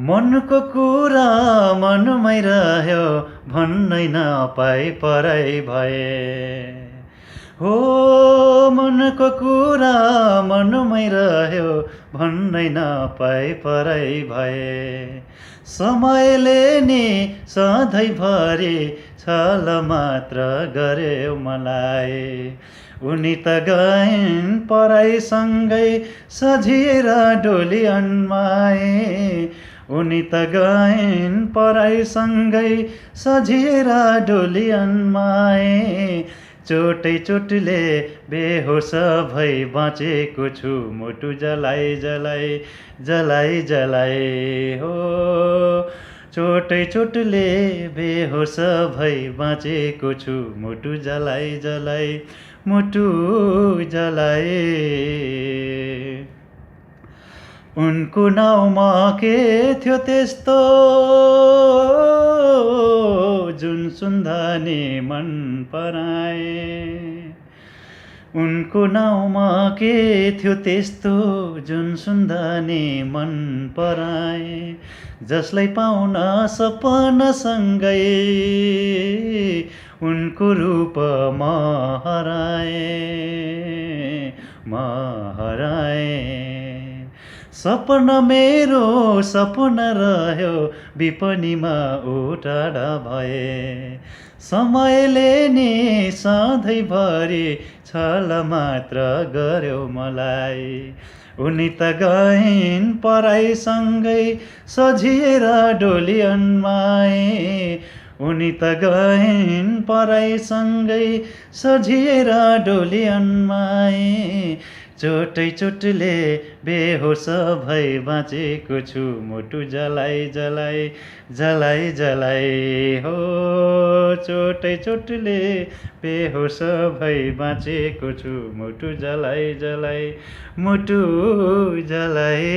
मनको कुरा मनमै रह्यो भन्नै नपाई पराई भए हो मनको कुरा मनमै रह्यो भन्नै नपाई पराई भए समयले नि सधैँभरि छल मात्र गर्यो मलाई उनी त गइन् पराईसँगै सझिएर डोली अन्माए उनी त गइन् पराईसँगै सझिएर डोली अन्माए चोटै चोटले बेहोस भई बाँचेको छु मुटु जलाई जलाई जलाई जलाई हो चोटै चोटले बेहोस भई बाँचेको छु मुटु जलाई जलाई मुटु जलाई उनको नाउँमा के थियो त्यस्तो जुन सुन्दा नि मन पराए उनको नाउँमा के थियो त्यस्तो जुन सुन्दा नि मन पराए जसलाई पाउन सपनासँगै उनको रूप म हराए सपना मेरो सपना रह्यो विपनीमा उटाडा भए समयले नि सधैँभरि छल मात्र गर्यो मलाई उनी त गइन् पराईसँगै सझिएर डोली अन्माए उनी त गइन् पराईसँगै सझिएर डोली अन्माए चोटै चोटले बेहोस भई बाँचेको छु मुटु जलाई जलाई जलाई जलाई हो चोटै चोटले बेहोस भई बाँचेको छु मुटु जलाई जलाई मुटु जलाई